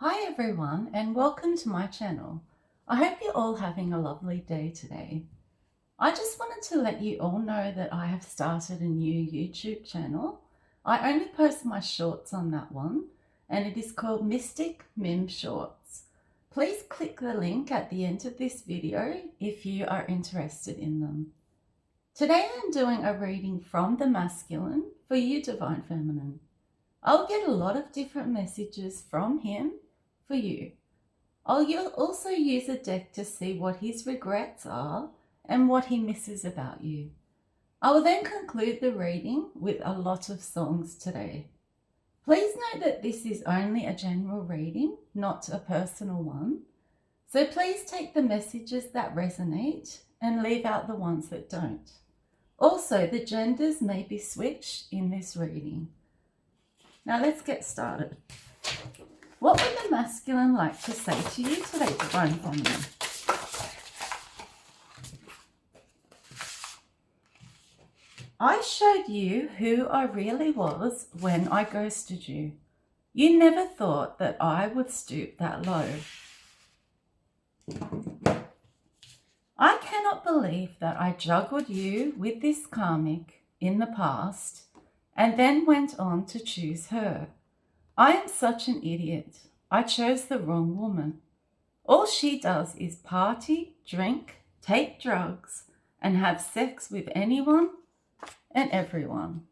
Hi everyone and welcome to my channel. I hope you're all having a lovely day today. I just wanted to let you all know that I have started a new YouTube channel. I only post my shorts on that one and it is called Mystic Mim Shorts. Please click the link at the end of this video if you are interested in them. Today I'm doing a reading from the masculine for you, Divine Feminine. I'll get a lot of different messages from him for you. I'll also use a deck to see what his regrets are and what he misses about you. I will then conclude the reading with a lot of songs today. Please note that this is only a general reading, not a personal one. So please take the messages that resonate and leave out the ones that don't. Also, the genders may be switched in this reading. Now let's get started. What would the masculine like to say to you today, Divine Feminine? I showed you who I really was when I ghosted you. You never thought that I would stoop that low. I cannot believe that I juggled you with this karmic in the past and then went on to choose her. I am such an idiot. I chose the wrong woman. All she does is party, drink, take drugs, and have sex with anyone and everyone.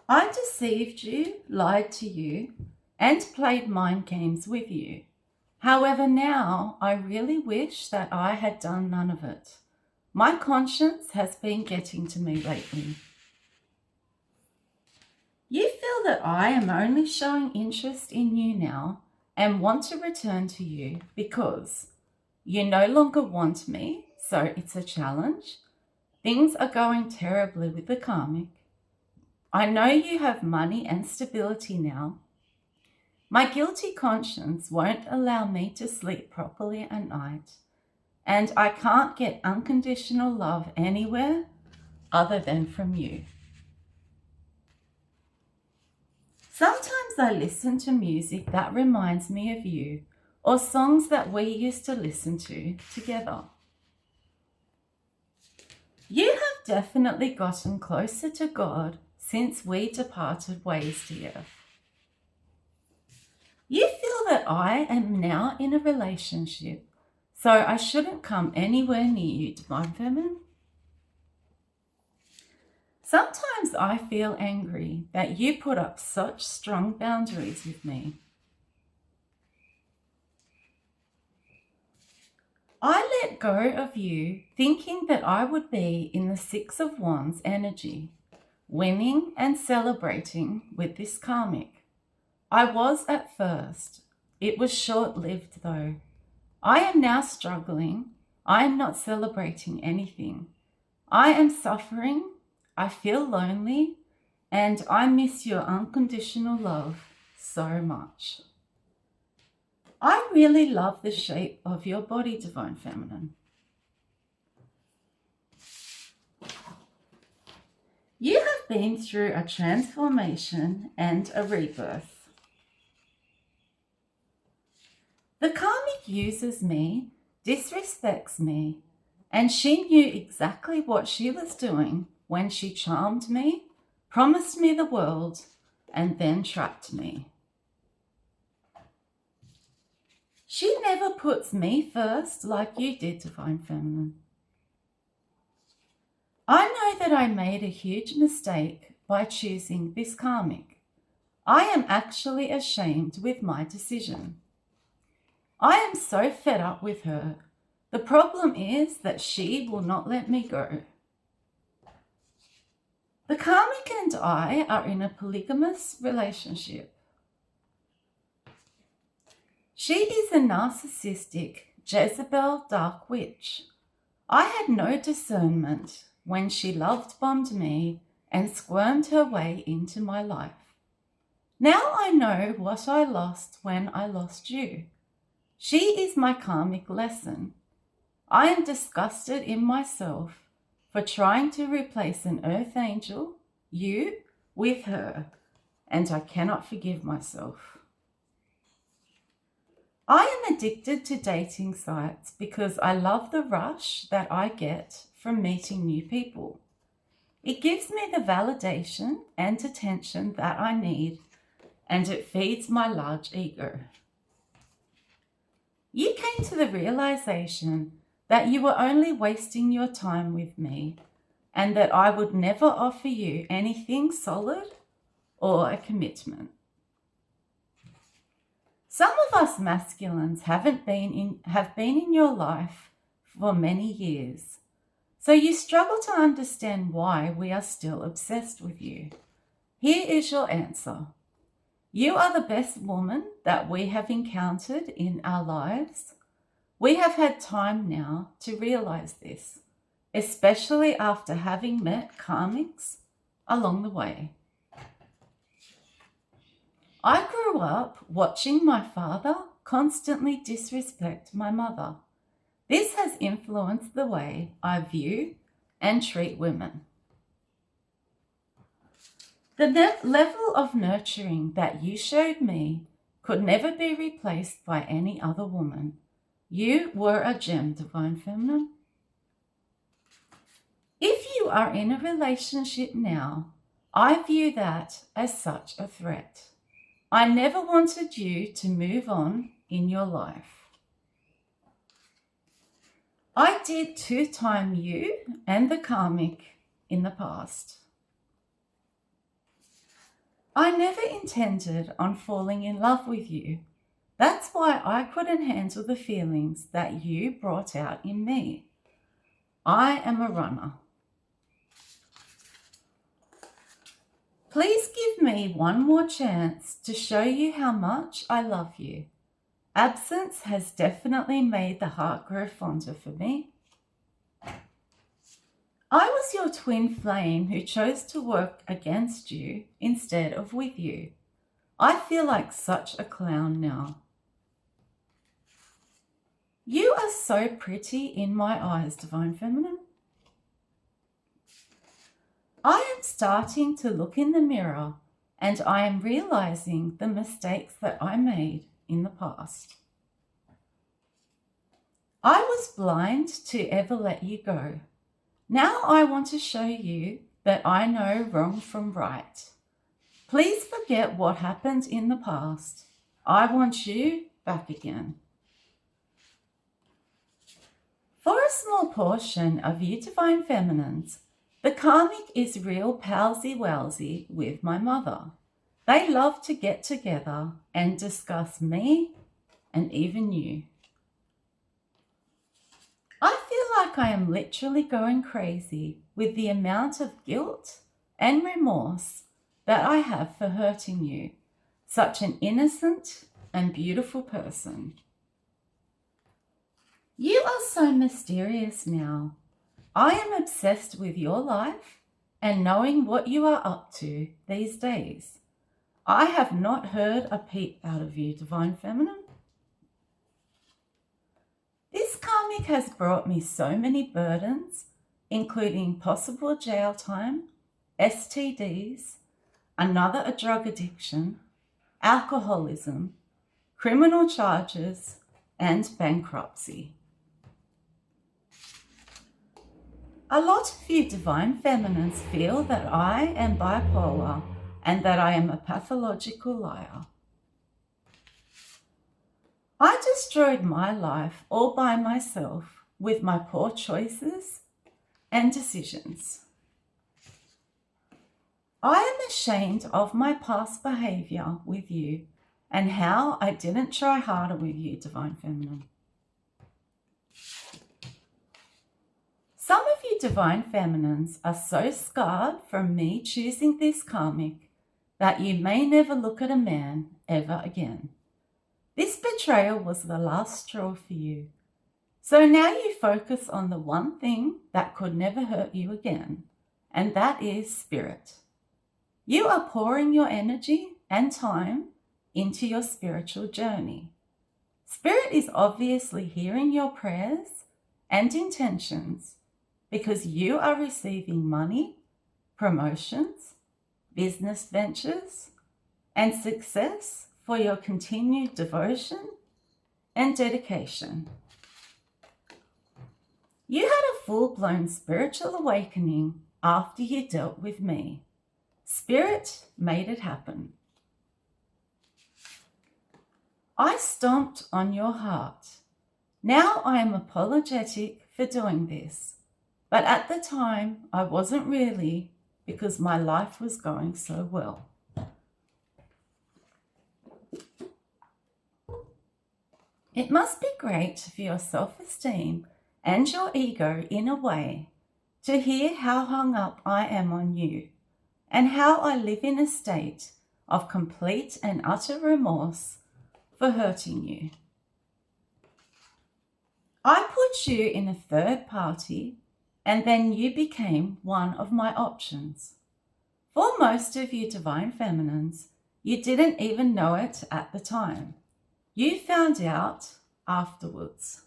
I deceived you, lied to you, and played mind games with you. However, now I really wish that I had done none of it. My conscience has been getting to me lately. You feel that I am only showing interest in you now and want to return to you because you no longer want me, so it's a challenge. Things are going terribly with the karmic. I know you have money and stability now. My guilty conscience won't allow me to sleep properly at night, and I can't get unconditional love anywhere other than from you. Sometimes I listen to music that reminds me of you, or songs that we used to listen to together. You have definitely gotten closer to God since we departed ways, dear. You feel that I am now in a relationship, so I shouldn't come anywhere near you, Divine Feminine. Sometimes I feel angry that you put up such strong boundaries with me. I let go of you thinking that I would be in the Six of Wands energy, winning and celebrating with this karmic. I was at first. It was short-lived though. I am now struggling. I am not celebrating anything. I am suffering. I feel lonely. And I miss your unconditional love so much. I really love the shape of your body, Divine Feminine. You have been through a transformation and a rebirth. The karmic uses me, disrespects me, and she knew exactly what she was doing when she charmed me, promised me the world, and then trapped me. She never puts me first like you did, Divine Feminine. I know that I made a huge mistake by choosing this karmic. I am actually ashamed with my decision. I am so fed up with her. The problem is that she will not let me go. The karmic and I are in a polygamous relationship. She is a narcissistic Jezebel dark witch. I had no discernment when she love-bombed me and squirmed her way into my life. Now I know what I lost when I lost you. She is my karmic lesson. I am disgusted in myself for trying to replace an earth angel, you, with her, and I cannot forgive myself. I am addicted to dating sites because I love the rush that I get from meeting new people. It gives me the validation and attention that I need, and it feeds my large ego. You came to the realization that you were only wasting your time with me and that I would never offer you anything solid or a commitment. Some of us masculines have been in your life for many years, so you struggle to understand why we are still obsessed with you. Here is your answer. You are the best woman that we have encountered in our lives. We have had time now to realize this, especially after having met karmics along the way. I grew up watching my father constantly disrespect my mother. This has influenced the way I view and treat women. The level of nurturing that you showed me could never be replaced by any other woman. You were a gem, Divine Feminine. If you are in a relationship now, I view that as such a threat. I never wanted you to move on in your life. I did two-time you and the karmic in the past. I never intended on falling in love with you. That's why I couldn't handle the feelings that you brought out in me. I am a runner. Please give me one more chance to show you how much I love you. Absence has definitely made the heart grow fonder for me. I was your twin flame who chose to work against you instead of with you. I feel like such a clown now. You are so pretty in my eyes, Divine Feminine. I am starting to look in the mirror and I am realizing the mistakes that I made in the past. I was blind to ever let you go. Now I want to show you that I know wrong from right. Please forget what happened in the past. I want you back again. For a small portion of you Divine Feminines, the karmic is real palsy-walsy with my mother. They love to get together and discuss me and even you. I feel like I am literally going crazy with the amount of guilt and remorse that I have for hurting you, such an innocent and beautiful person. You are so mysterious now. I am obsessed with your life and knowing what you are up to these days. I have not heard a peep out of you, Divine Feminine. This karmic has brought me so many burdens, including possible jail time, STDs, another drug addiction, alcoholism, criminal charges, and bankruptcy. A lot of you Divine Feminines feel that I am bipolar and that I am a pathological liar. I destroyed my life all by myself with my poor choices and decisions. I am ashamed of my past behavior with you and how I didn't try harder with you, Divine Feminine. Some of you Divine Feminines are so scarred from me choosing this karmic that you may never look at a man ever again. This betrayal was the last straw for you. So now you focus on the one thing that could never hurt you again, and that is spirit. You are pouring your energy and time into your spiritual journey. Spirit is obviously hearing your prayers and intentions because you are receiving money, promotions, business ventures, and success for your continued devotion and dedication. You had a full-blown spiritual awakening after you dealt with me. Spirit made it happen. I stomped on your heart. Now I am apologetic for doing this, but at the time I wasn't really, because my life was going so well. It must be great for your self-esteem and your ego in a way to hear how hung up I am on you and how I live in a state of complete and utter remorse for hurting you. I put you in a third party and then you became one of my options. For most of you divine feminines, you didn't even know it at the time. You found out afterwards.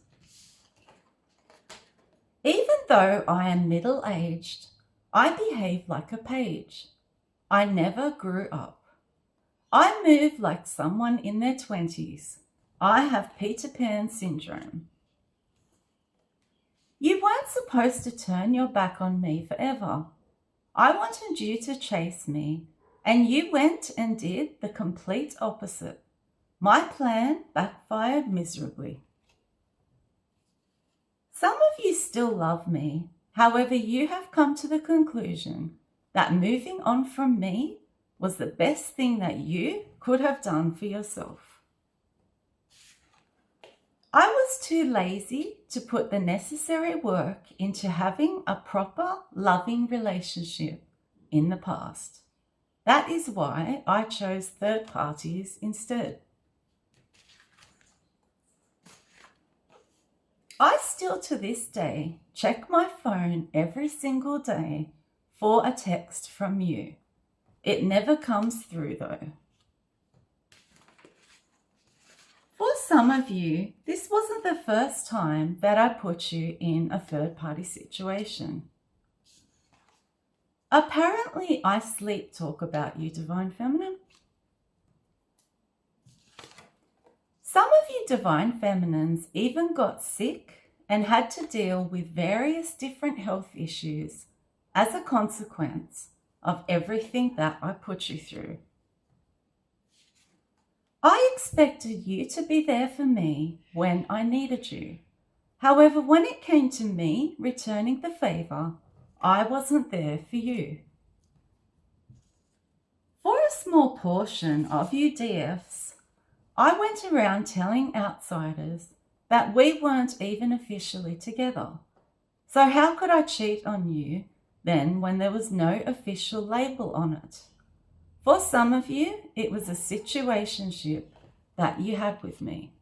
Even though I am middle-aged, I behave like a page. I never grew up. I move like someone in their 20s. I have Peter Pan syndrome. You weren't supposed to turn your back on me forever. I wanted you to chase me, and you went and did the complete opposite. My plan backfired miserably. Some of you still love me. However, you have come to the conclusion that moving on from me was the best thing that you could have done for yourself. I was too lazy to put the necessary work into having a proper, loving relationship in the past. That is why I chose third parties instead. I still to this day check my phone every single day for a text from you. It never comes through though. For some of you, this wasn't the first time that I put you in a third-party situation. Apparently, I sleep talk about you, Divine Feminine. Some of you Divine Feminines even got sick and had to deal with various different health issues as a consequence of everything that I put you through. I expected you to be there for me when I needed you. However, when it came to me returning the favor, I wasn't there for you. For a small portion of you DFs, I went around telling outsiders that we weren't even officially together. So how could I cheat on you then when there was no official label on it? For some of you, it was a situationship that you had with me.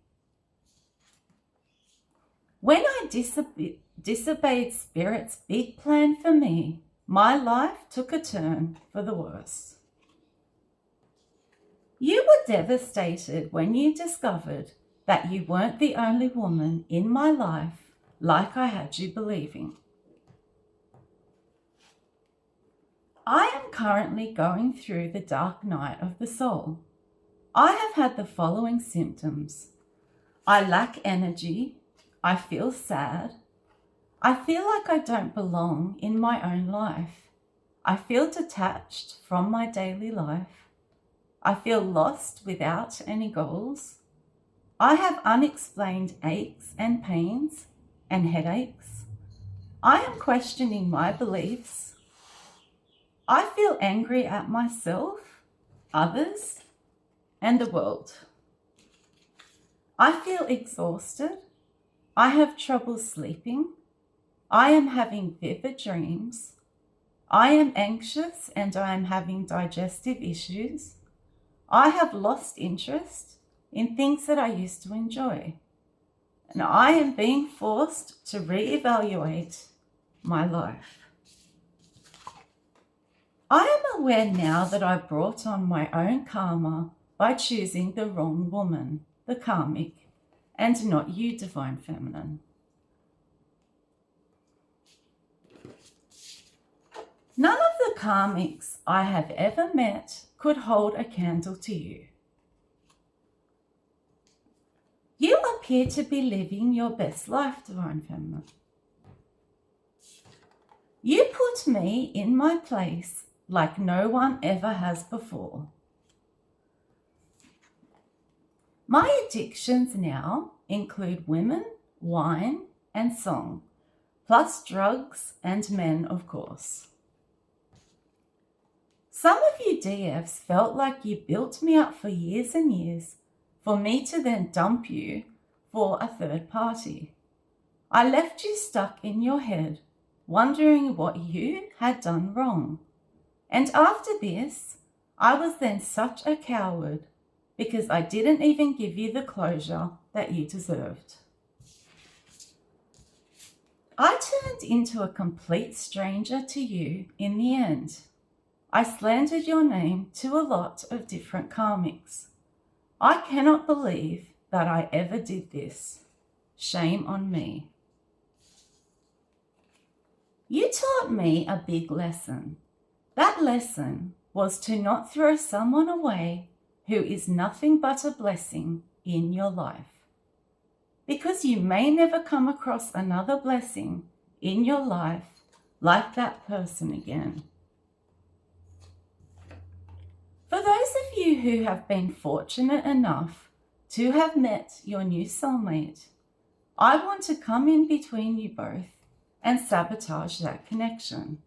When I disobeyed Spirit's big plan for me, my life took a turn for the worse. You were devastated when you discovered that you weren't the only woman in my life like I had you believing. I am currently going through the dark night of the soul. I have had the following symptoms. I lack energy. I feel sad. I feel like I don't belong in my own life. I feel detached from my daily life. I feel lost without any goals. I have unexplained aches and pains and headaches. I am questioning my beliefs. I feel angry at myself, others, and the world. I feel exhausted. I have trouble sleeping. I am having vivid dreams. I am anxious and I am having digestive issues. I have lost interest in things that I used to enjoy. And I am being forced to reevaluate my life. I am aware now that I brought on my own karma by choosing the wrong woman, the Karmic, and not you, Divine Feminine. None of the Karmics I have ever met could hold a candle to you. You appear to be living your best life, Divine Feminine. You put me in my place like no one ever has before. My addictions now include women, wine, and song, plus drugs and men, of course. Some of you DFs felt like you built me up for years and years for me to then dump you for a third party. I left you stuck in your head, wondering what you had done wrong. And after this, I was then such a coward because I didn't even give you the closure that you deserved. I turned into a complete stranger to you in the end. I slandered your name to a lot of different karmics. I cannot believe that I ever did this. Shame on me. You taught me a big lesson. That lesson was to not throw someone away who is nothing but a blessing in your life. Because you may never come across another blessing in your life like that person again. For those of you who have been fortunate enough to have met your new soulmate, I want to come in between you both and sabotage that connection.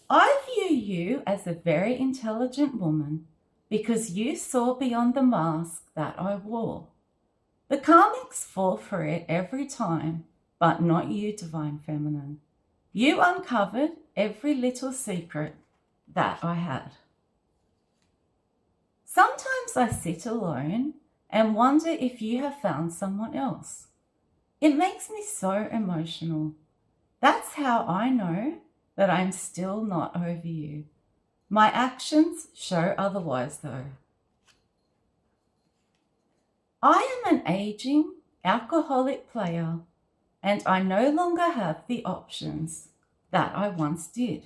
I view you as a very intelligent woman because you saw beyond the mask that I wore. The karmics fall for it every time, but not you, Divine Feminine. You uncovered every little secret that I had. Sometimes I sit alone and wonder if you have found someone else. It makes me so emotional. That's how I know that I'm still not over you. My actions show otherwise though. I am an aging, alcoholic player and I no longer have the options that I once did.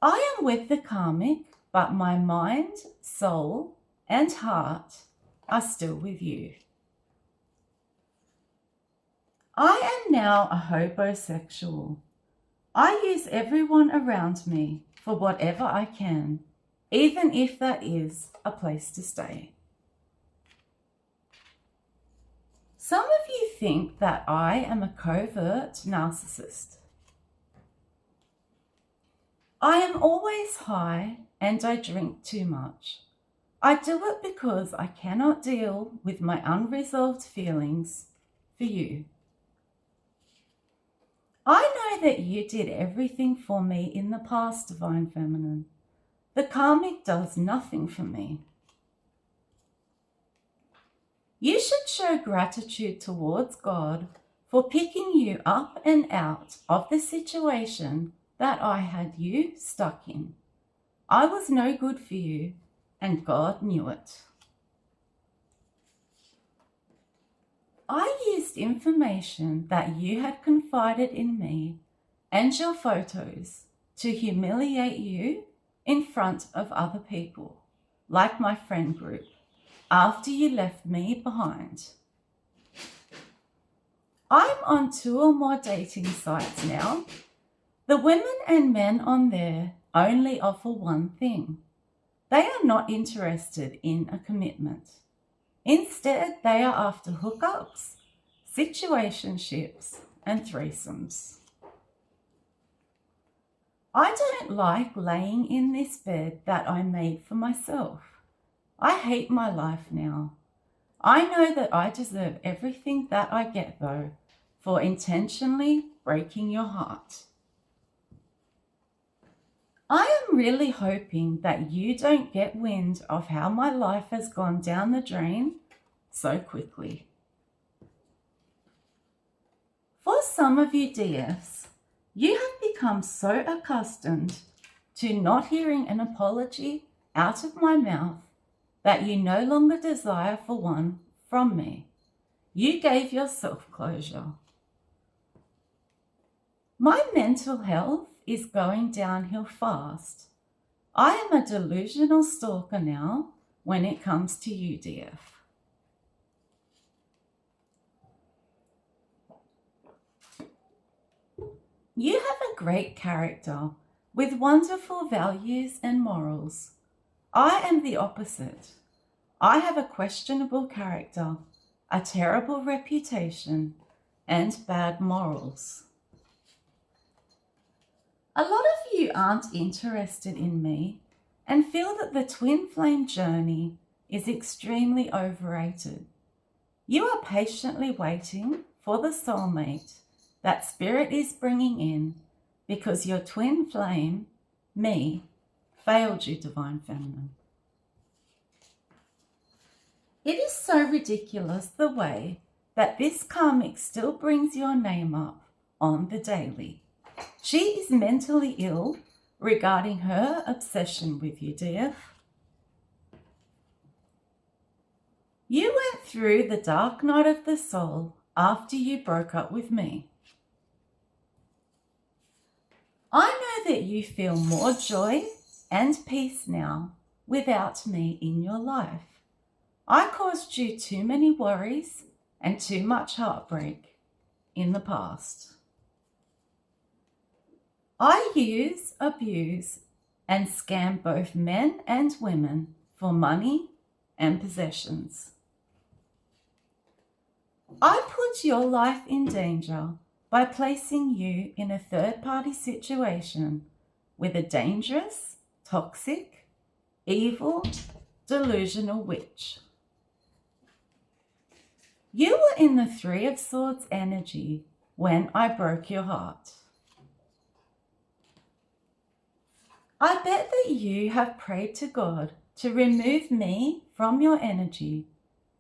I am with the karmic, but my mind, soul, and heart are still with you. I am now a hobosexual. I use everyone around me for whatever I can, even if that is a place to stay. Some of you think that I am a covert narcissist. I am always high and I drink too much. I do it because I cannot deal with my unresolved feelings for you. I know that you did everything for me in the past, Divine Feminine. The karmic does nothing for me. You should show gratitude towards God for picking you up and out of the situation that I had you stuck in. I was no good for you, and God knew it. I used information that you had confided in me and your photos to humiliate you in front of other people, like my friend group, after you left me behind. I'm on 2 or more dating sites now. The women and men on there only offer one thing. They are not interested in a commitment. Instead, they are after hookups, situationships, and threesomes. I don't like laying in this bed that I made for myself. I hate my life now. I know that I deserve everything that I get, though, for intentionally breaking your heart. I am really hoping that you don't get wind of how my life has gone down the drain so quickly. For some of you DFs, you have become so accustomed to not hearing an apology out of my mouth that you no longer desire for one from me. You gave yourself closure. My mental health is going downhill fast. I am a delusional stalker now, when it comes to UDF. You have a great character with wonderful values and morals. I am the opposite. I have a questionable character, a terrible reputation, and bad morals. A lot of you aren't interested in me and feel that the twin flame journey is extremely overrated. You are patiently waiting for the soulmate that spirit is bringing in because your twin flame, me, failed you, Divine Feminine. It is so ridiculous the way that this karmic still brings your name up on the daily. She is mentally ill regarding her obsession with you, DF. You went through the dark night of the soul after you broke up with me. I know that you feel more joy and peace now without me in your life. I caused you too many worries and too much heartbreak in the past. I use, abuse, and scam both men and women for money and possessions. I put your life in danger by placing you in a third-party situation with a dangerous, toxic, evil, delusional witch. You were in the Three of Swords energy when I broke your heart. I bet that you have prayed to God to remove me from your energy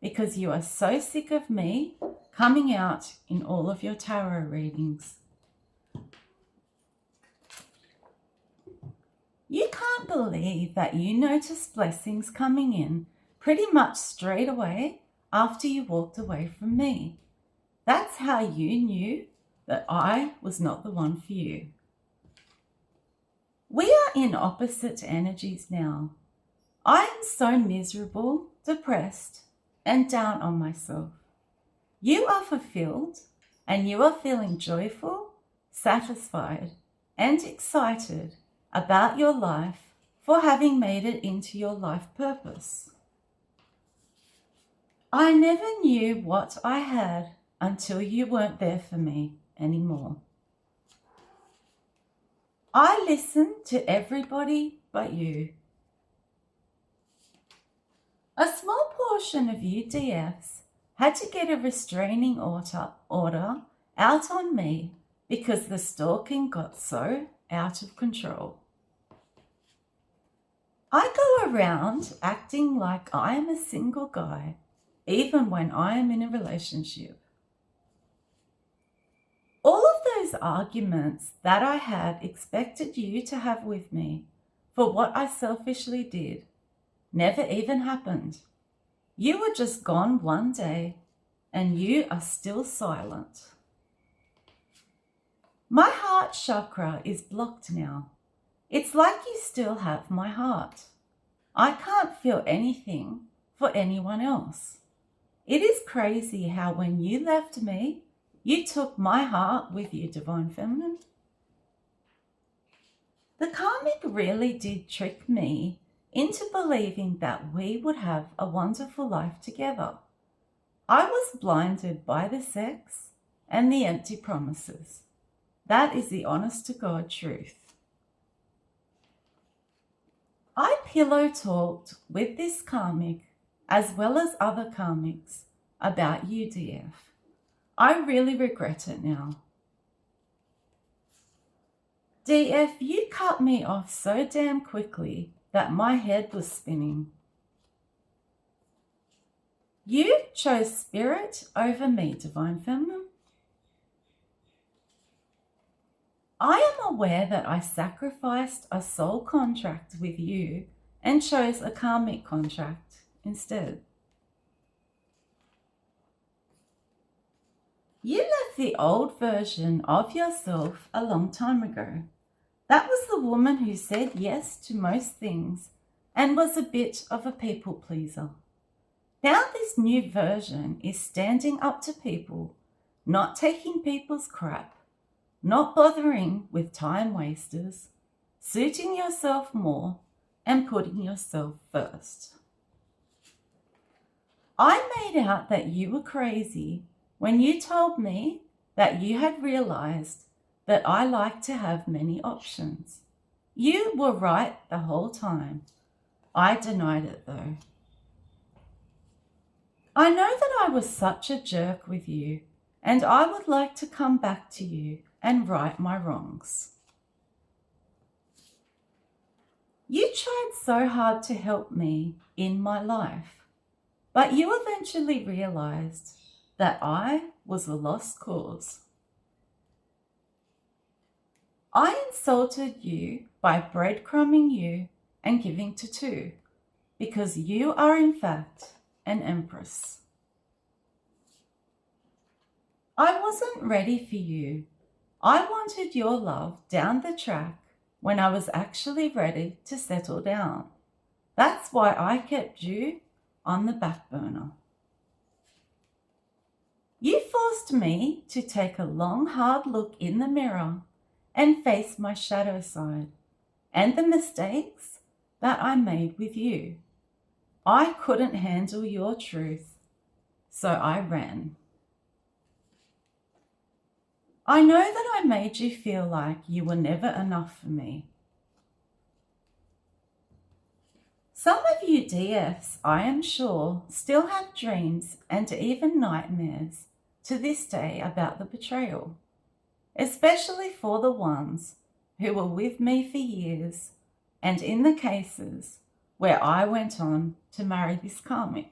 because you are so sick of me coming out in all of your tarot readings. You can't believe that you noticed blessings coming in pretty much straight away after you walked away from me. That's how you knew that I was not the one for you. We are in opposite energies now. I am so miserable, depressed, and down on myself. You are fulfilled and you are feeling joyful, satisfied, and excited about your life for having made it into your life purpose. I never knew what I had until you weren't there for me anymore. I listened to everybody but you. A small portion of you DFs had to get a restraining order out on me because the stalking got so out of control. I go around acting like I am a single guy, even when I am in a relationship. All of those arguments that I had expected you to have with me for what I selfishly did never even happened. You were just gone one day and you are still silent. My heart chakra is blocked now. It's like you still have my heart. I can't feel anything for anyone else. It is crazy how when you left me, you took my heart with you, Divine Feminine. The karmic really did trick me into believing that we would have a wonderful life together. I was blinded by the sex and the empty promises. That is the honest to God truth. I pillow talked with this karmic as well as other karmics about UDF. I really regret it now. DF, you cut me off so damn quickly that my head was spinning. You chose spirit over me, Divine Feminine. I am aware that I sacrificed a soul contract with you and chose a karmic contract instead. You left the old version of yourself a long time ago. That was the woman who said yes to most things and was a bit of a people pleaser. Now this new version is standing up to people, not taking people's crap, not bothering with time wasters, suiting yourself more, and putting yourself first. I made out that you were crazy when you told me that you had realized that I like to have many options. You were right the whole time. I denied it though. I know that I was such a jerk with you, and I would like to come back to you and right my wrongs. You tried so hard to help me in my life, but you eventually realized that I was a lost cause. I insulted you by breadcrumbing you and giving to two, because you are in fact an Empress. I wasn't ready for you. I wanted your love down the track when I was actually ready to settle down. That's why I kept you on the back burner. You forced me to take a long, hard look in the mirror and face my shadow side and the mistakes that I made with you. I couldn't handle your truth, so I ran. I know that I made you feel like you were never enough for me. Some of you DFs, I am sure, still have dreams and even nightmares to this day about the betrayal, especially for the ones who were with me for years and in the cases where I went on to marry this Karmic.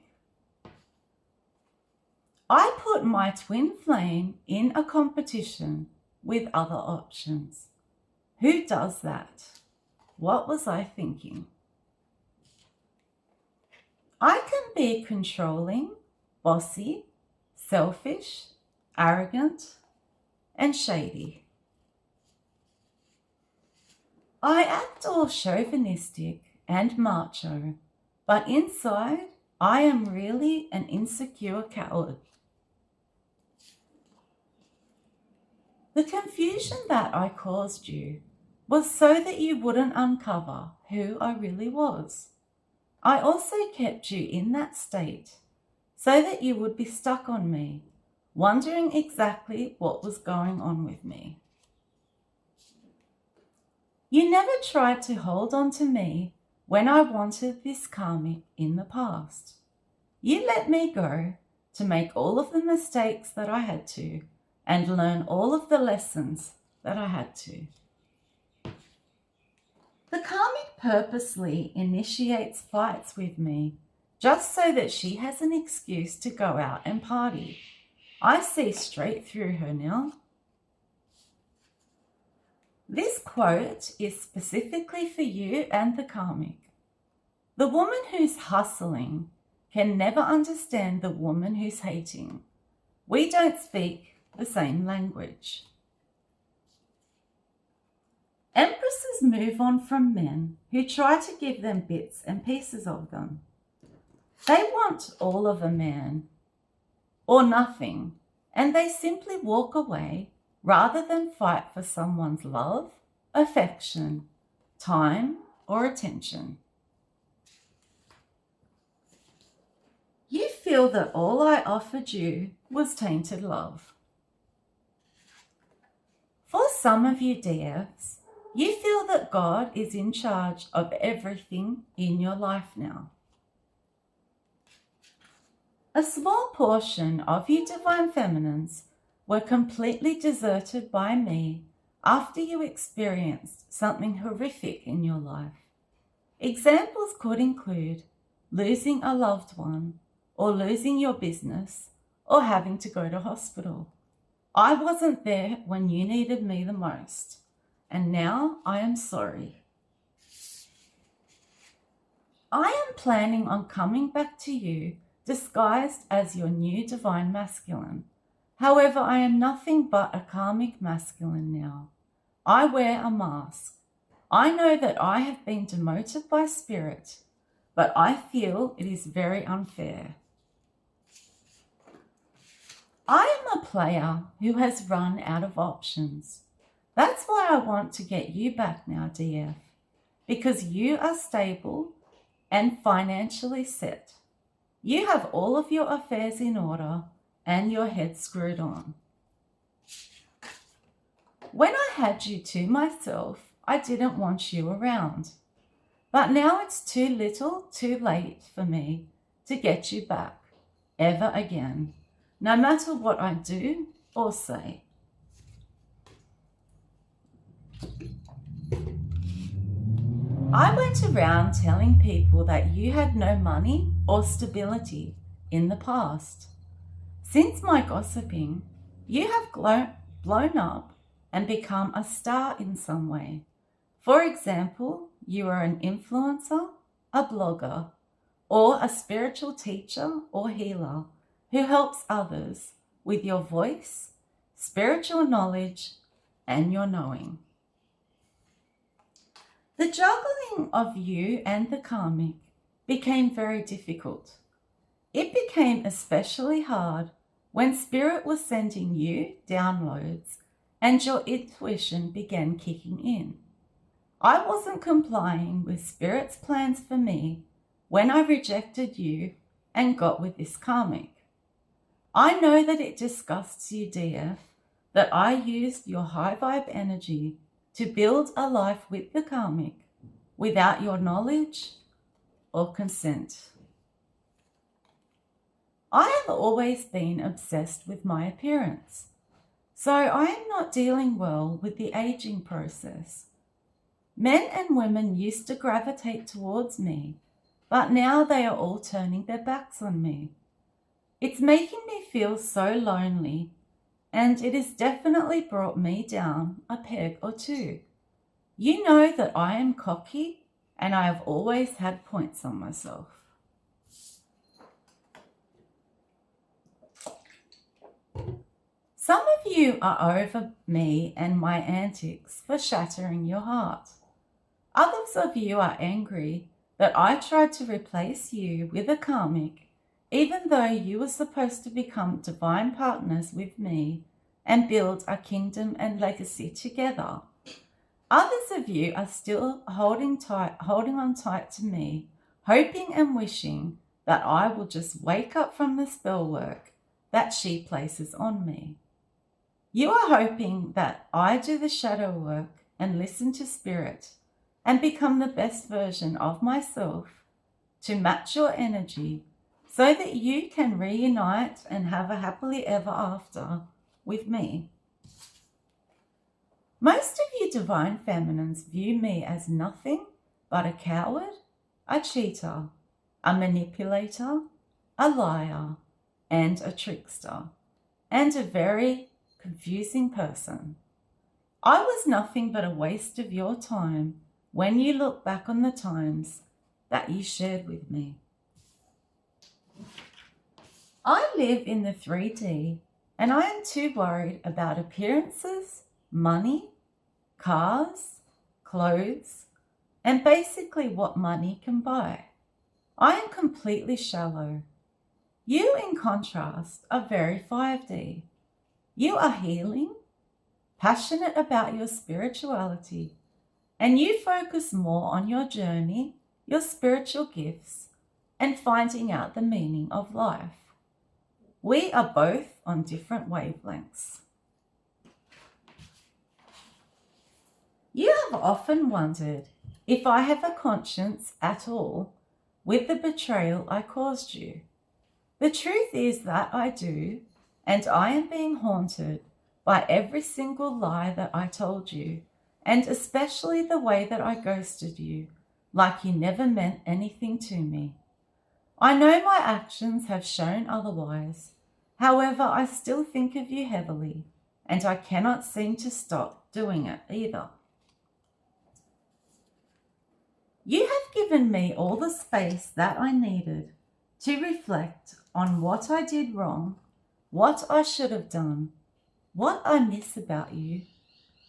I put my twin flame in a competition with other options. Who does that? What was I thinking? I can be controlling, bossy, selfish, arrogant, and shady. I act all chauvinistic and macho, but inside I am really an insecure coward. The confusion that I caused you was so that you wouldn't uncover who I really was. I also kept you in that state so that you would be stuck on me, wondering exactly what was going on with me. You never tried to hold on to me when I wanted this Karmic in the past. You let me go to make all of the mistakes that I had to and learn all of the lessons that I had to. The Karmic purposely initiates fights with me just so that she has an excuse to go out and party. I see straight through her now. This quote is specifically for you and the Karmic. The woman who's hustling can never understand the woman who's hating. We don't speak the same language. Empresses move on from men who try to give them bits and pieces of them. They want all of a man or nothing, and they simply walk away rather than fight for someone's love, affection, time, or attention. You feel that all I offered you was tainted love. For some of you DFs, you feel that God is in charge of everything in your life now. A small portion of you divine feminines were completely deserted by me after you experienced something horrific in your life. Examples could include losing a loved one, or losing your business, or having to go to hospital. I wasn't there when you needed me the most, and now I am sorry. I am planning on coming back to you disguised as your new divine masculine. However, I am nothing but a karmic masculine now. I wear a mask. I know that I have been demoted by spirit but I feel it is very unfair. I am a player who has run out of options. That's why I want to get you back now, DF, because you are stable and financially set. You have all of your affairs in order and your head screwed on. When I had you to myself, I didn't want you around. But now it's too little, too late for me to get you back ever again, no matter what I do or say. I went around telling people that you had no money or stability in the past. Since my gossiping, you have blown up and become a star in some way. For example, you are an influencer, a blogger, or a spiritual teacher or healer who helps others with your voice, spiritual knowledge, and your knowing. The juggling of you and the karmic became very difficult. It became especially hard when Spirit was sending you downloads and your intuition began kicking in. I wasn't complying with Spirit's plans for me when I rejected you and got with this karmic. I know that it disgusts you, DF, that I used your high vibe energy to build a life with the karmic without your knowledge or consent. I have always been obsessed with my appearance, so I am not dealing well with the aging process. Men and women used to gravitate towards me, but now they are all turning their backs on me. It's making me feel so lonely, and it has definitely brought me down a peg or two. You know that I am cocky, and I have always had points on myself. Some of you are over me and my antics for shattering your heart. Others of you are angry that I tried to replace you with a karmic, even though you were supposed to become divine partners with me and build a kingdom and legacy together. Others of you are still holding on tight to me, hoping and wishing that I will just wake up from the spell work that she places on me. You are hoping that I do the shadow work and listen to Spirit and become the best version of myself to match your energy so that you can reunite and have a happily ever after with me. Most of you divine feminines view me as nothing but a coward, a cheater, a manipulator, a liar, and a trickster, and a very confusing person. I was nothing but a waste of your time when you look back on the times that you shared with me. I live in the 3D, and I am too worried about appearances, money, cars, clothes, and basically what money can buy. I am completely shallow. You, in contrast, are very 5D. You are healing, passionate about your spirituality, and you focus more on your journey, your spiritual gifts, and finding out the meaning of life. We are both on different wavelengths. You have often wondered if I have a conscience at all with the betrayal I caused you. The truth is that I do, and I am being haunted by every single lie that I told you, and especially the way that I ghosted you, like you never meant anything to me. I know my actions have shown otherwise. However, I still think of you heavily, and I cannot seem to stop doing it either. You have given me all the space that I needed to reflect on what I did wrong, what I should have done, what I miss about you,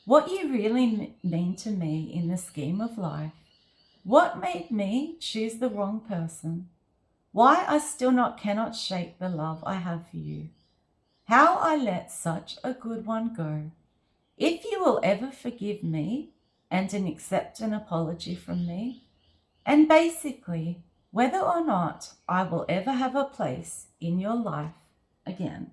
what you really mean to me in the scheme of life, What made me choose the wrong person? Why I still cannot shake the love I have for you? How I let such a good one go? If you will ever forgive me and accept an apology from me, and basically whether or not I will ever have a place in your life again.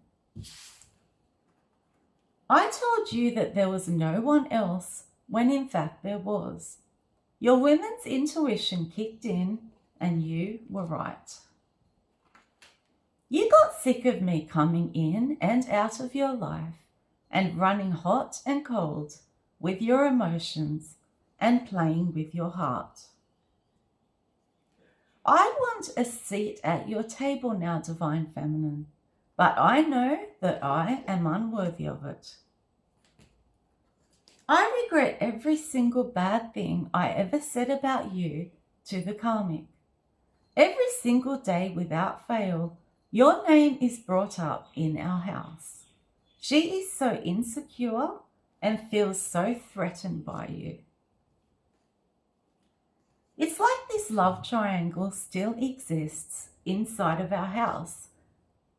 I told you that there was no one else when in fact there was. Your women's intuition kicked in and you were right. You got sick of me coming in and out of your life and running hot and cold with your emotions and playing with your heart. I want a seat at your table now, Divine Feminine, but I know that I am unworthy of it. I regret every single bad thing I ever said about you to the Karmic. Every single day without fail, your name is brought up in our house. She is so insecure and feels so threatened by you. It's like this love triangle still exists inside of our house.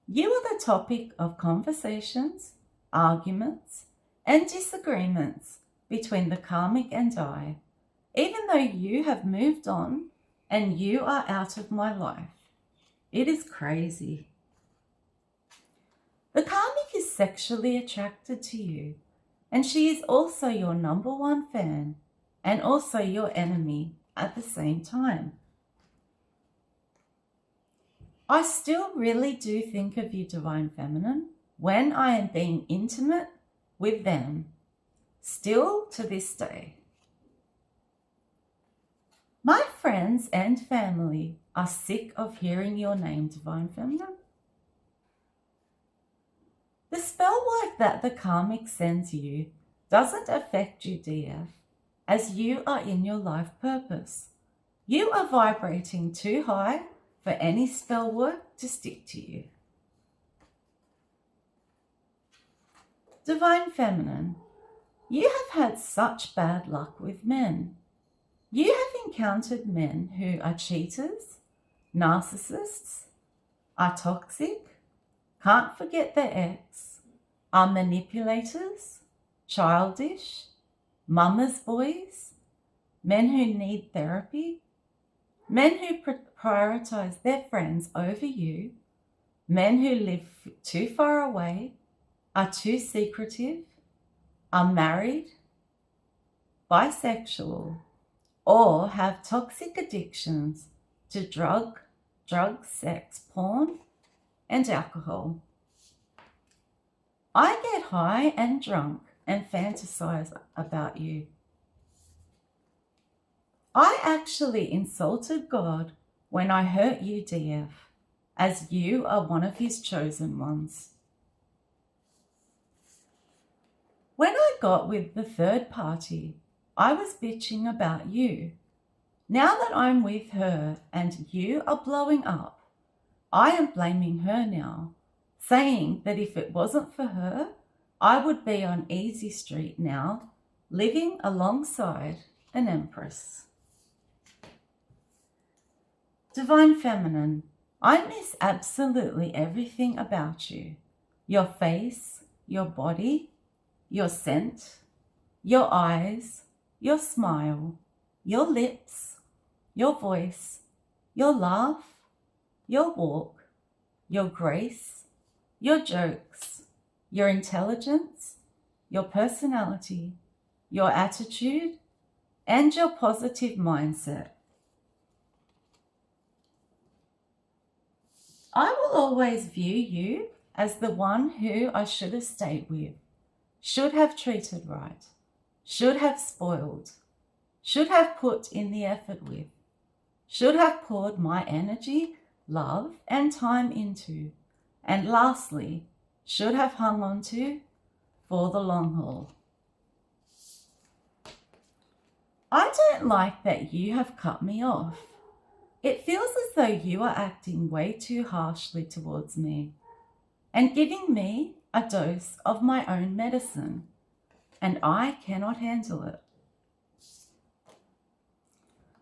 You are the topic of conversations, arguments, and disagreements between the Karmic and I, even though you have moved on and you are out of my life. It is crazy. The Karmic is sexually attracted to you, and she is also your number one fan and also your enemy at the same time. I still really do think of you, Divine Feminine, when I am being intimate with them, still to this day. My friends and family are sick of hearing your name, Divine Feminine. The spell work that the Karmic sends you doesn't affect you, DF, as you are in your life purpose. You are vibrating too high for any spell work to stick to you. Divine Feminine, you have had such bad luck with men. You have encountered men who are cheaters, narcissists, are toxic, can't forget their ex, are manipulators, childish, mama's boys, men who need therapy, men who prioritize their friends over you, men who live too far away, are too secretive, are married, bisexual, or have toxic addictions to drugs, sex, porn, and alcohol. I get high and drunk and fantasize about you. I actually insulted God when I hurt you, DF, as you are one of his chosen ones. When I got with the third party, I was bitching about you. Now that I'm with her and you are blowing up, I am blaming her now, saying that if it wasn't for her, I would be on Easy Street now, living alongside an Empress. Divine Feminine, I miss absolutely everything about you. Your face, your body, your scent, your eyes, your smile, your lips, your voice, your laugh, your walk, your grace, your jokes, your intelligence, your personality, your attitude, and your positive mindset. I will always view you as the one who I should have stayed with, should have treated right, should have spoiled, should have put in the effort with, should have poured my energy, love, and time into, and lastly, should have hung on to for the long haul. I don't like that you have cut me off. It feels as though you are acting way too harshly towards me and giving me a dose of my own medicine, and I cannot handle it.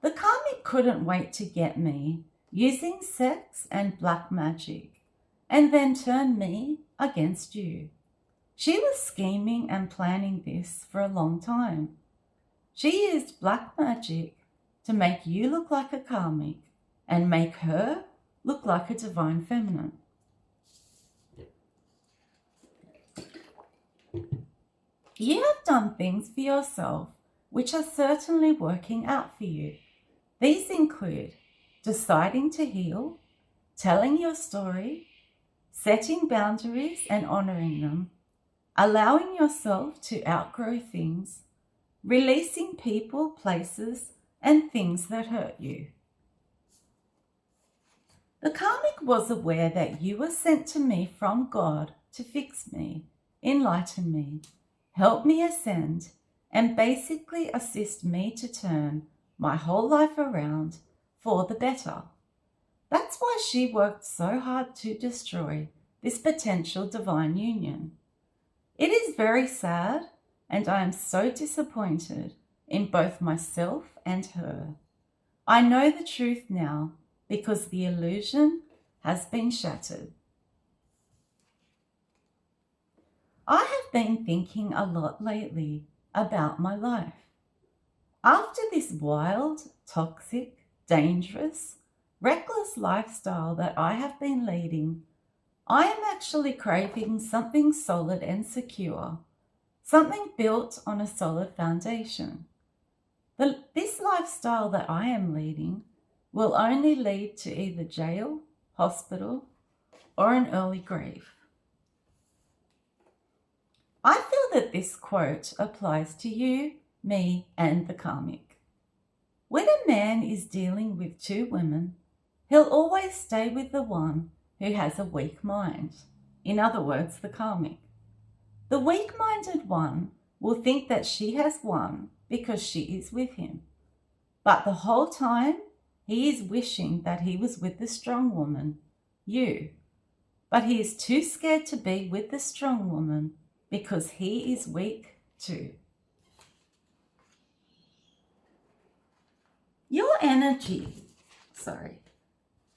The Karmic couldn't wait to get me using sex and black magic and then turn me against you. She was scheming and planning this for a long time. She used black magic to make you look like a karmic and make her look like a divine feminine. You have done things for yourself which are certainly working out for you. These include deciding to heal, telling your story, setting boundaries and honoring them, allowing yourself to outgrow things, releasing people, places, and things that hurt you. The karmic was aware that you were sent to me from God to fix me, enlighten me, help me ascend, and basically assist me to turn my whole life around for the better. That's why she worked so hard to destroy this potential divine union. It is very sad, and I am so disappointed in both myself and her. I know the truth now because the illusion has been shattered. I have been thinking a lot lately about my life. After this wild, toxic, dangerous, reckless lifestyle that I have been leading, I am actually craving something solid and secure, something built on a solid foundation. This lifestyle that I am leading will only lead to either jail, hospital, or an early grave. I feel that this quote applies to you, me, and the karmic. When a man is dealing with two women, he'll always stay with the one who has a weak mind. In other words, the karmic. The weak-minded one will think that she has won because she is with him. But the whole time, he is wishing that he was with the strong woman, you. But he is too scared to be with the strong woman because he is weak too. Your energy,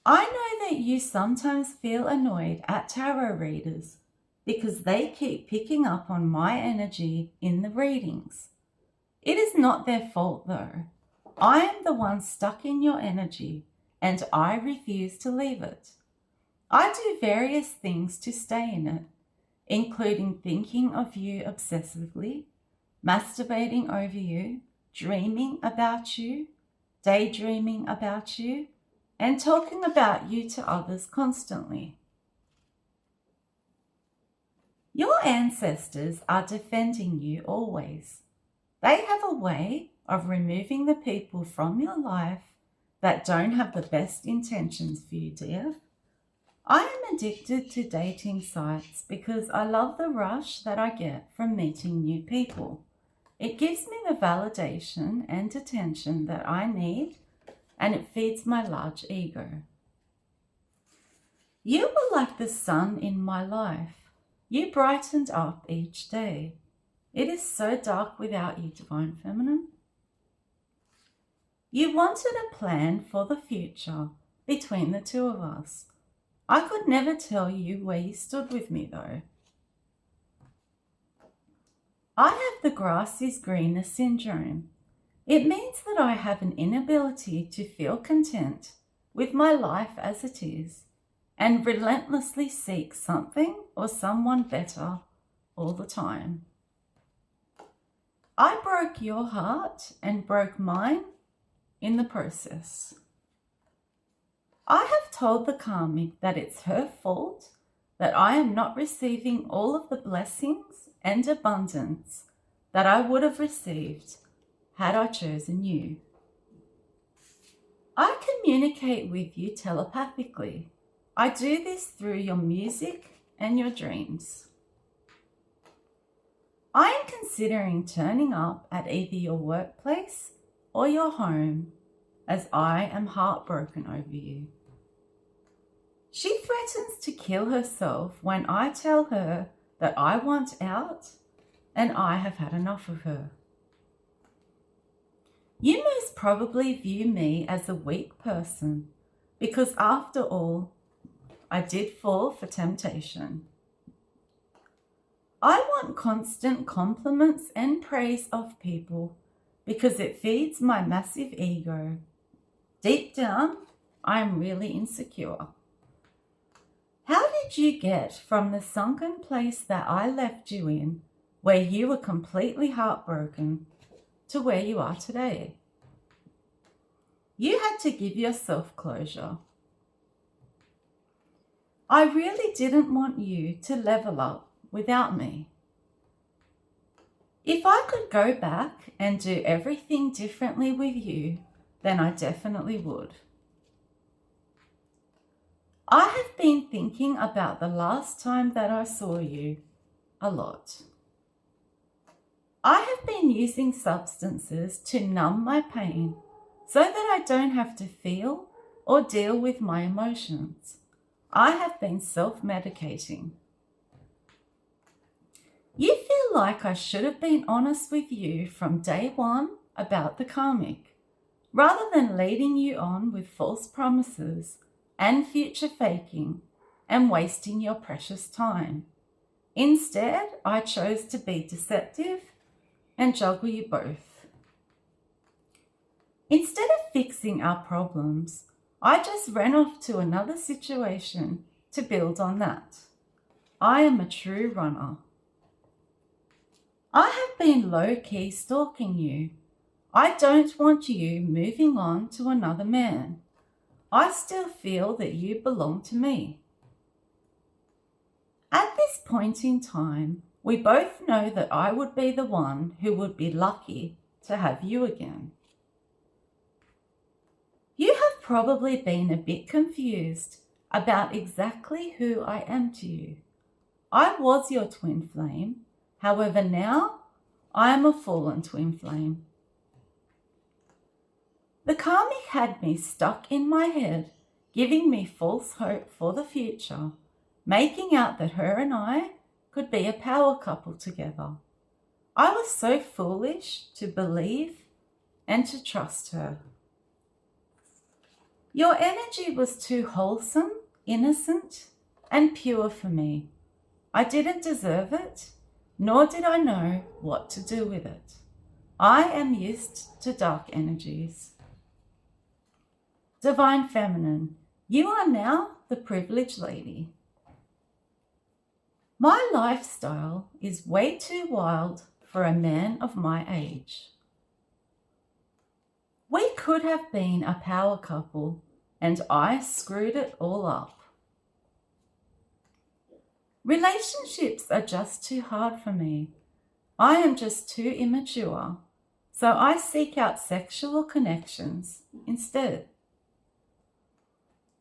I know that you sometimes feel annoyed at tarot readers because they keep picking up on my energy in the readings. It is not their fault though. I am the one stuck in your energy and I refuse to leave it. I do various things to stay in it, including thinking of you obsessively, masturbating over you, dreaming about you, daydreaming about you, and talking about you to others constantly. Your ancestors are defending you always. They have a way of removing the people from your life that don't have the best intentions for you, dear. I am addicted to dating sites because I love the rush that I get from meeting new people. It gives me the validation and attention that I need, and it feeds my large ego. You were like the sun in my life. You brightened up each day. It is so dark without you, Divine Feminine. You wanted a plan for the future between the two of us. I could never tell you where you stood with me though. I have the grass is greener syndrome. It means that I have an inability to feel content with my life as it is and relentlessly seek something or someone better all the time. I broke your heart and broke mine in the process. I have told the karmic that it's her fault that I am not receiving all of the blessings and abundance that I would have received had I chosen you. I communicate with you telepathically. I do this through your music and your dreams. I am considering turning up at either your workplace or your home as I am heartbroken over you. She threatens to kill herself when I tell her that I want out and I have had enough of her. You most probably view me as a weak person because after all, I did fall for temptation. I want constant compliments and praise of people because it feeds my massive ego. Deep down, I am really insecure. How did you get from the sunken place that I left you in, where you were completely heartbroken, to where you are today? You had to give yourself closure. I really didn't want you to level up without me. If I could go back and do everything differently with you, then I definitely would. I have been thinking about the last time that I saw you a lot. I have been using substances to numb my pain so that I don't have to feel or deal with my emotions. I have been self-medicating. You feel like I should have been honest with you from day one about the karmic, rather than leading you on with false promises and future faking and wasting your precious time. Instead, I chose to be deceptive and juggle you both. Instead of fixing our problems, I just ran off to another situation to build on that. I am a true runner. I have been low-key stalking you. I don't want you moving on to another man. I still feel that you belong to me. At this point in time, we both know that I would be the one who would be lucky to have you again. You have probably been a bit confused about exactly who I am to you. I was your twin flame. However, now I am a fallen twin flame. The karmic had me stuck in my head, giving me false hope for the future, making out that her and I could be a power couple together. I was so foolish to believe and to trust her. Your energy was too wholesome, innocent, and pure for me. I didn't deserve it, nor did I know what to do with it. I am used to dark energies. Divine Feminine, you are now the privileged lady. My lifestyle is way too wild for a man of my age. We could have been a power couple, and I screwed it all up. Relationships are just too hard for me. I am just too immature, so I seek out sexual connections instead.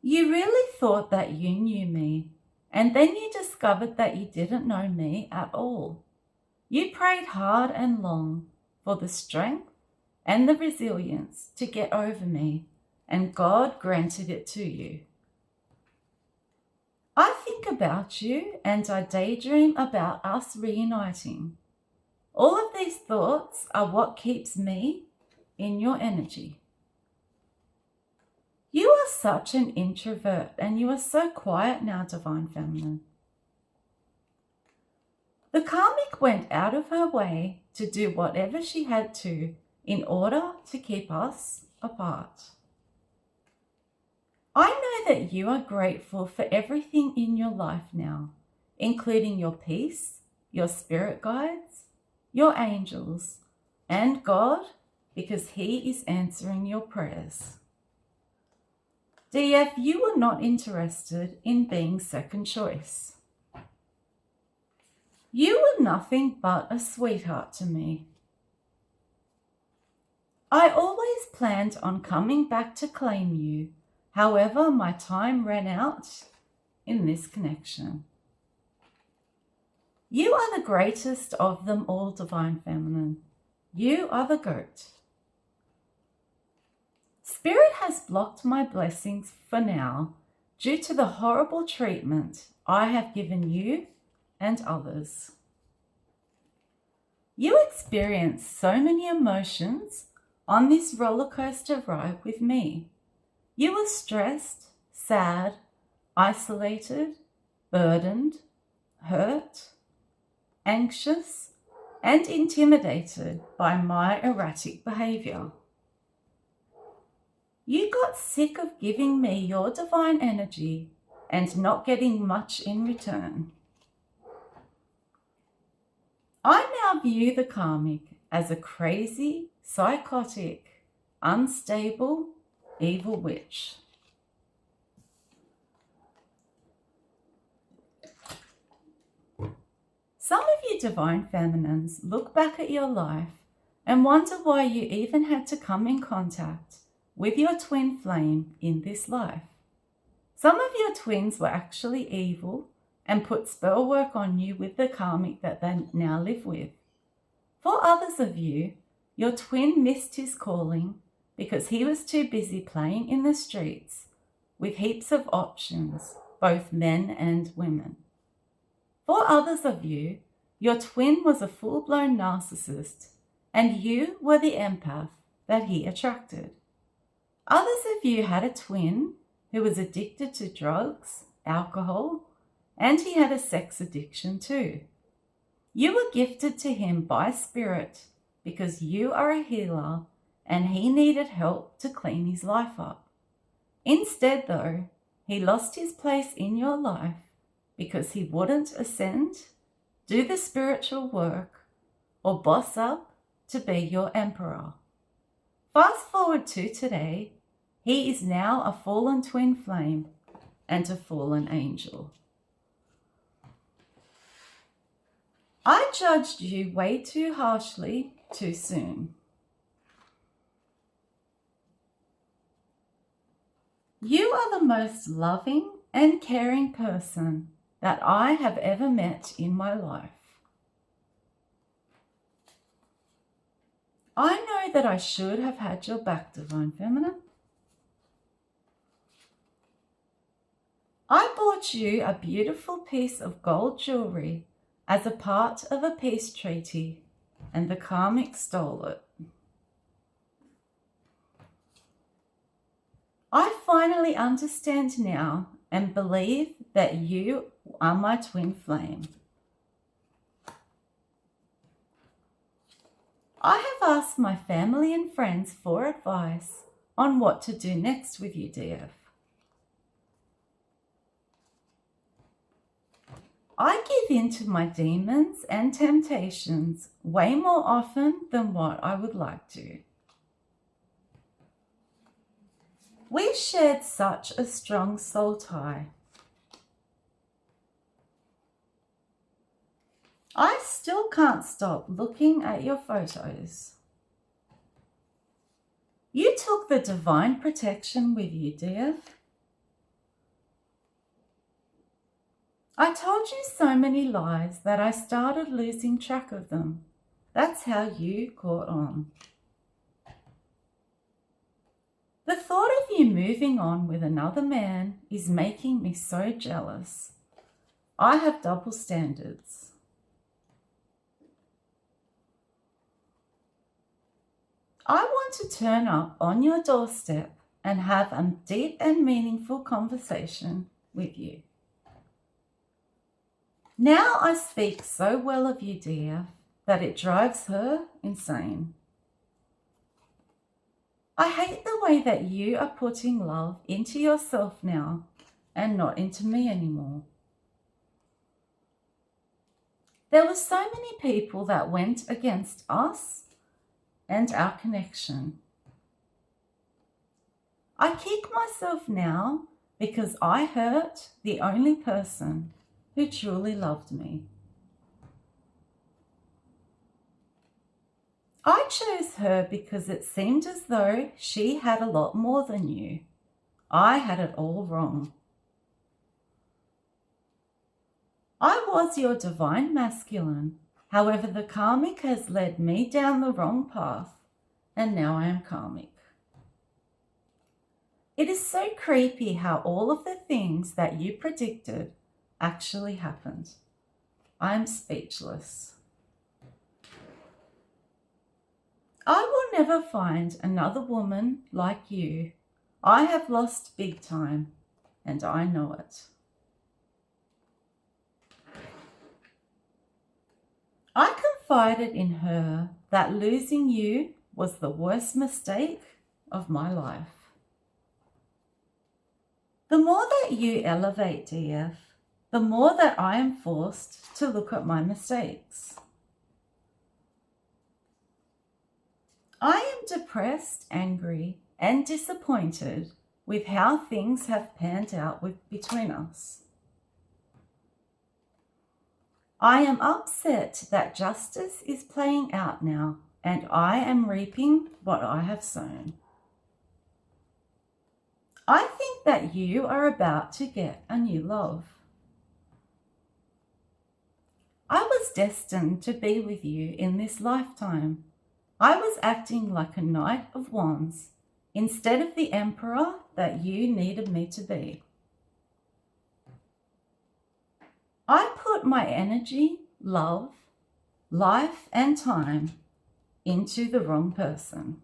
You really thought that you knew me, and then you discovered that you didn't know me at all. You prayed hard and long for the strength and the resilience to get over me, and God granted it to you. I think about you and I daydream about us reuniting. All of these thoughts are what keeps me in your energy. You are such an introvert and you are so quiet now, Divine Feminine. The karmic went out of her way to do whatever she had to in order to keep us apart. I know that you are grateful for everything in your life now, including your peace, your spirit guides, your angels, and God, because He is answering your prayers. DF, you were not interested in being second choice. You were nothing but a sweetheart to me. I always planned on coming back to claim you. However, my time ran out in this connection. You are the greatest of them all, Divine Feminine. You are the goat. Spirit has blocked my blessings for now due to the horrible treatment I have given you and others. You experience so many emotions on this roller coaster ride with me. You were stressed, sad, isolated, burdened, hurt, anxious, and intimidated by my erratic behavior. You got sick of giving me your divine energy and not getting much in return. I now view the Karmic as a crazy, psychotic, unstable, evil witch. Some of you divine feminines look back at your life and wonder why you even had to come in contact with your twin flame in this life. Some of your twins were actually evil and put spell work on you with the Karmic that they now live with. For others of you, your twin missed his calling because he was too busy playing in the streets with heaps of options, both men and women. For others of you, your twin was a full-blown narcissist and you were the empath that he attracted. Others of you had a twin who was addicted to drugs, alcohol, and he had a sex addiction too. You were gifted to him by spirit because you are a healer and he needed help to clean his life up. Instead though, he lost his place in your life because he wouldn't ascend, do the spiritual work, or boss up to be your emperor. Fast forward to today, he is now a fallen twin flame and a fallen angel. I judged you way too harshly too soon. You are the most loving and caring person that I have ever met in my life. I know that I should have had your back, Divine Feminine. I bought you a beautiful piece of gold jewelry as a part of a peace treaty, and the Karmic stole it. I finally understand now and believe that you are my twin flame. I have asked my family and friends for advice on what to do next with you, DF. I give in to my demons and temptations way more often than what I would like to. We shared such a strong soul tie. I still can't stop looking at your photos. You took the divine protection with you, dear. I told you so many lies that I started losing track of them. That's how you caught on. The thought of you moving on with another man is making me so jealous. I have double standards. I want to turn up on your doorstep and have a deep and meaningful conversation with you. Now I speak so well of you, dear, that it drives her insane. I hate the way that you are putting love into yourself now and not into me anymore. There were so many people that went against us and our connection. I kick myself now because I hurt the only person who truly loved me. I chose her because it seemed as though she had a lot more than you. I had it all wrong. I was your divine masculine. However, the Karmic has led me down the wrong path, and now I am Karmic. It is so creepy how all of the things that you predicted actually happened. I'm speechless. I will never find another woman like you. I have lost big time, and I know it. I confided in her that losing you was the worst mistake of my life. The more that you elevate, DF, the more that I am forced to look at my mistakes. I am depressed, angry, and disappointed with how things have panned out between us. I am upset that justice is playing out now, and I am reaping what I have sown. I think that you are about to get a new love. I was destined to be with you in this lifetime. I was acting like a Knight of Wands instead of the Emperor that you needed me to be. I put my energy, love, life, and time into the wrong person.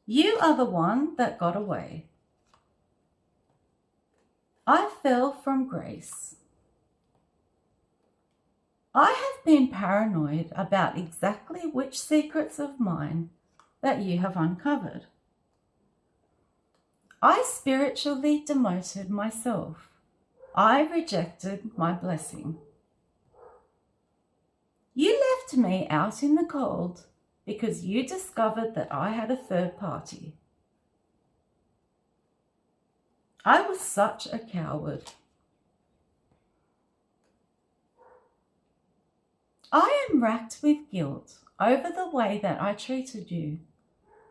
You are the one that got away. I fell from grace. I have been paranoid about exactly which secrets of mine that you have uncovered. I spiritually demoted myself. I rejected my blessing. You left me out in the cold because you discovered that I had a third party. I was such a coward. I am racked with guilt over the way that I treated you.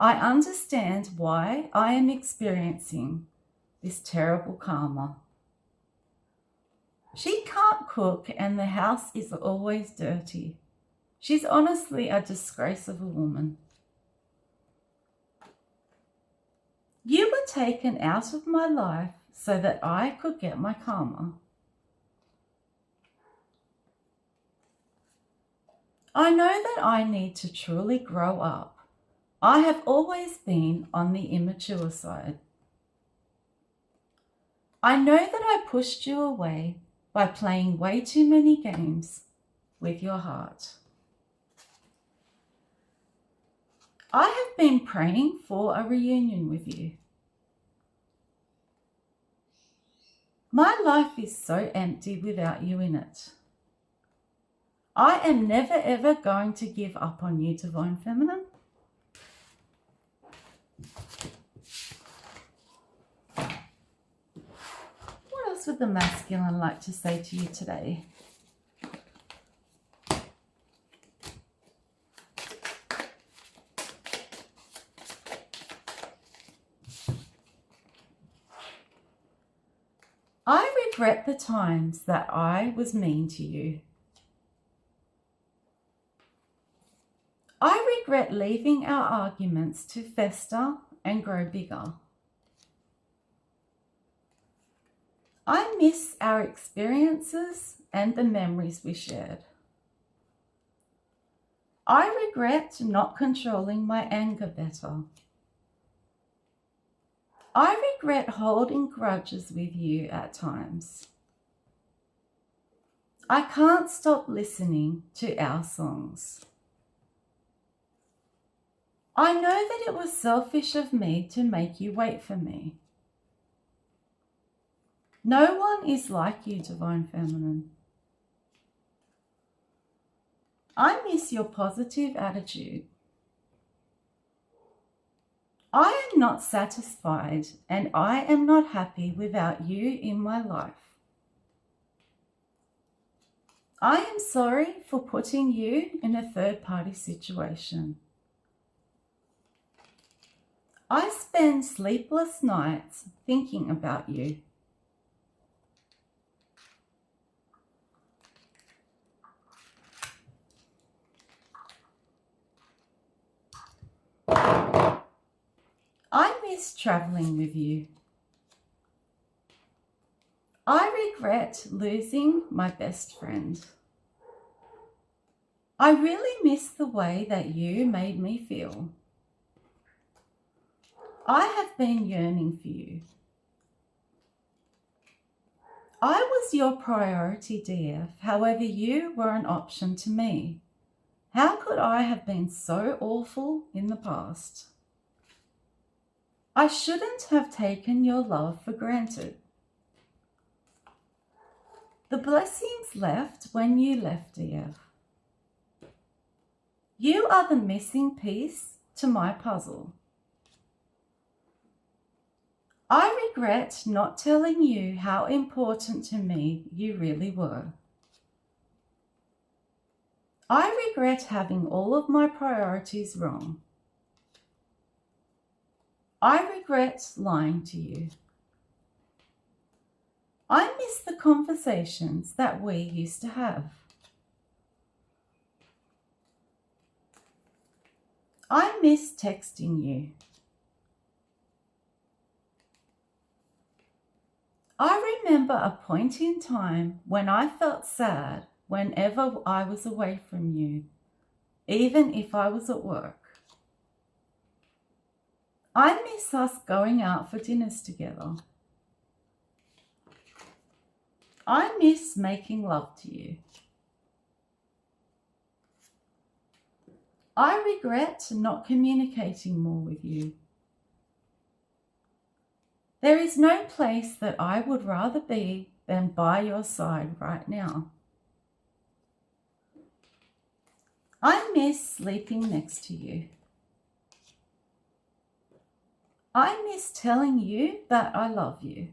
I understand why I am experiencing this terrible karma. She can't cook and the house is always dirty. She's honestly a disgrace of a woman. You were taken out of my life so that I could get my karma. I know that I need to truly grow up. I have always been on the immature side. I know that I pushed you away by playing way too many games with your heart. I have been praying for a reunion with you. My life is so empty without you in it. I am never ever going to give up on you, Divine Feminine. What else would the masculine like to say to you today? I regret the times that I was mean to you. I regret leaving our arguments to fester and grow bigger. I miss our experiences and the memories we shared. I regret not controlling my anger better. I regret holding grudges with you at times. I can't stop listening to our songs. I know that it was selfish of me to make you wait for me. No one is like you, Divine Feminine. I miss your positive attitude. I am not satisfied and I am not happy without you in my life. I am sorry for putting you in a third-party situation. I spend sleepless nights thinking about you. I miss traveling with you. I regret losing my best friend. I really miss the way that you made me feel. I have been yearning for you. I was your priority, DF, however you were an option to me. How could I have been so awful in the past? I shouldn't have taken your love for granted. The blessings left when you left, DF. You are the missing piece to my puzzle. I regret not telling you how important to me you really were. I regret having all of my priorities wrong. I regret lying to you. I miss the conversations that we used to have. I miss texting you. I remember a point in time when I felt sad whenever I was away from you, even if I was at work. I miss us going out for dinners together. I miss making love to you. I regret not communicating more with you. There is no place that I would rather be than by your side right now. I miss sleeping next to you. I miss telling you that I love you.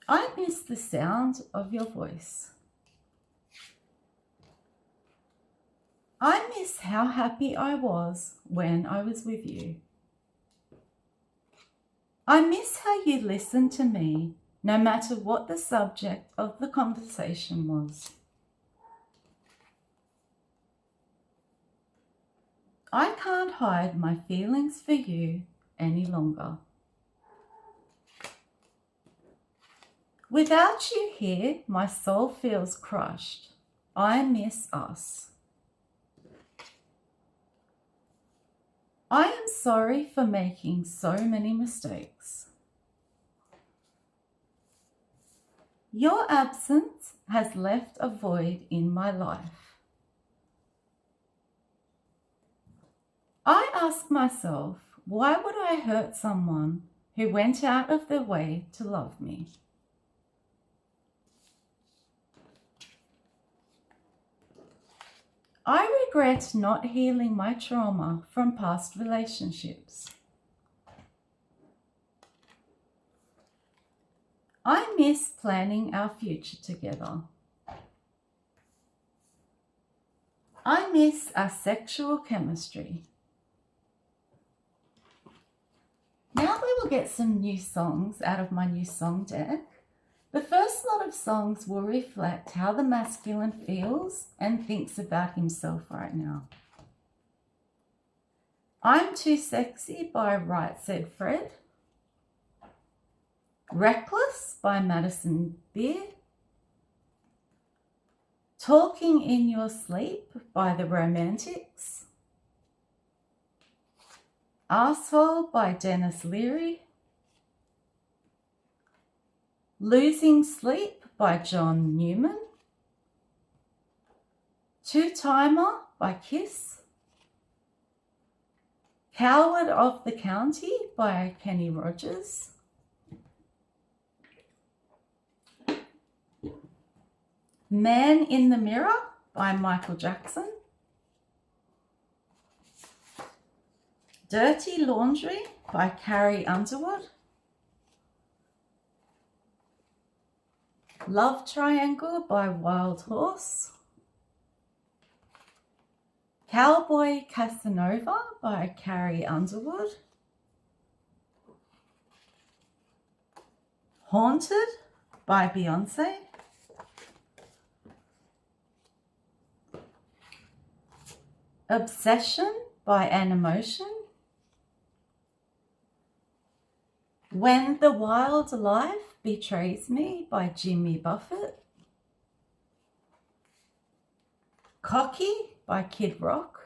I miss the sound of your voice. I miss how happy I was when I was with you. I miss how you listened to me, no matter what the subject of the conversation was. I can't hide my feelings for you any longer. Without you here, my soul feels crushed. I miss us. I am sorry for making so many mistakes. Your absence has left a void in my life. I ask myself, why would I hurt someone who went out of their way to love me? I regret not healing my trauma from past relationships. I miss planning our future together. I miss our sexual chemistry. Now we will get some new songs out of my new song deck. The first lot of songs will reflect how the masculine feels and thinks about himself right now. I'm Too Sexy by Right Said Fred. Reckless by Madison Beer. Talking in Your Sleep by The Romantics. Asshole by Dennis Leary. Losing Sleep by John Newman. Two-Timer by Kiss. Coward of the County by Kenny Rogers. Man in the Mirror by Michael Jackson. Dirty Laundry by Carrie Underwood. Love Triangle by Wild Horse. Cowboy Casanova by Carrie Underwood. Haunted by Beyonce. Obsession by Animotion. When the Wild Life Betrays Me by Jimmy Buffett. Cocky by Kid Rock.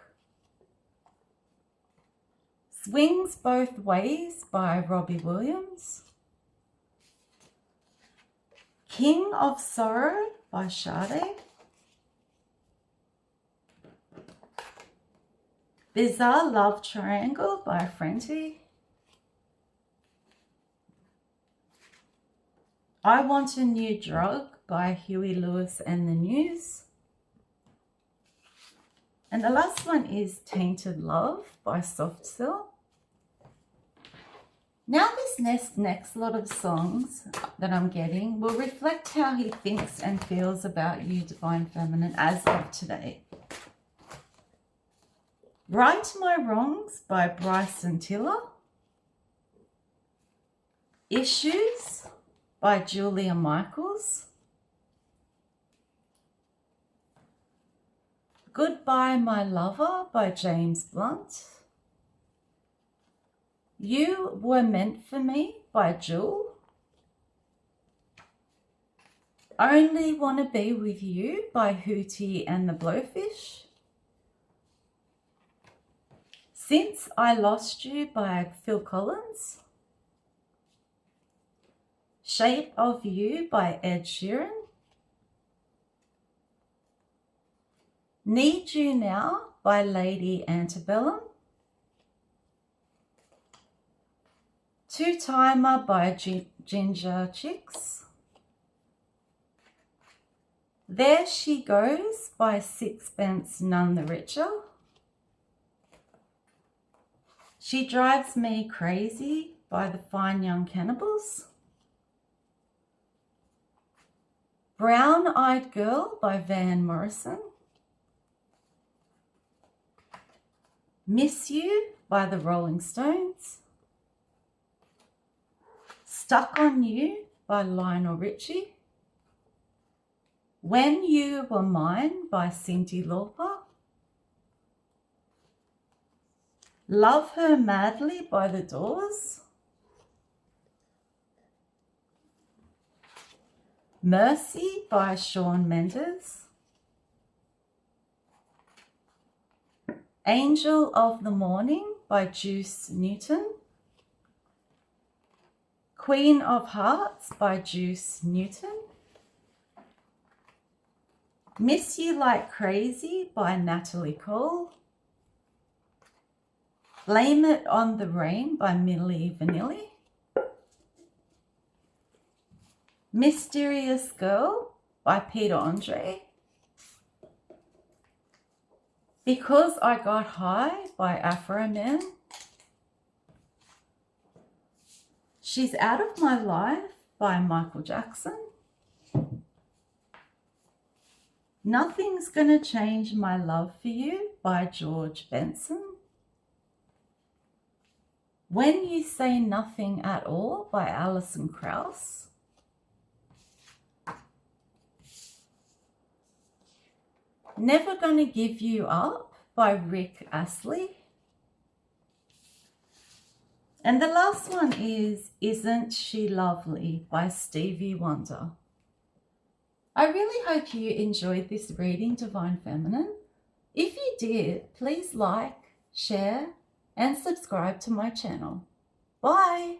Swings Both Ways by Robbie Williams. King of Sorrow by Sade. Bizarre Love Triangle by Frenty. I Want a New Drug by Huey Lewis and the News. And the last one is Tainted Love by Soft Cell. Now this next lot of songs that I'm getting will reflect how he thinks and feels about you, Divine Feminine, as of today. Right My Wrongs by Bryson Tiller. Issues by Julia Michaels. Goodbye My Lover by James Blunt. You Were Meant for Me by Jewel. Only Wanna Be With You by Hootie and the Blowfish. Since I Lost You by Phil Collins. Shape of You by Ed Sheeran. Need You Now by Lady Antebellum. Two Timer by Ginger Chicks. There She Goes by Sixpence None the Richer. She Drives Me Crazy by the Fine Young Cannibals. Brown Eyed Girl by Van Morrison. Miss You by the Rolling Stones. Stuck on You by Lionel Richie. When You Were Mine by Cyndi Lauper. Love Her Madly by The Doors. Mercy by Shawn Mendes. Angel of the Morning by Juice Newton. Queen of Hearts by Juice Newton. Miss You Like Crazy by Natalie Cole. Blame It on the Rain by Milli Vanilli. Mysterious Girl by Peter Andre. Because I Got High by Afro Man. She's Out of My Life by Michael Jackson. Nothing's Gonna Change My Love for You by George Benson. When You Say Nothing at All by Alison Krauss. Never Gonna Give You Up by Rick Astley. And the last one is Isn't She Lovely by Stevie Wonder. I really hope you enjoyed this reading, Divine Feminine. If you did, please like, share, and subscribe to my channel. Bye!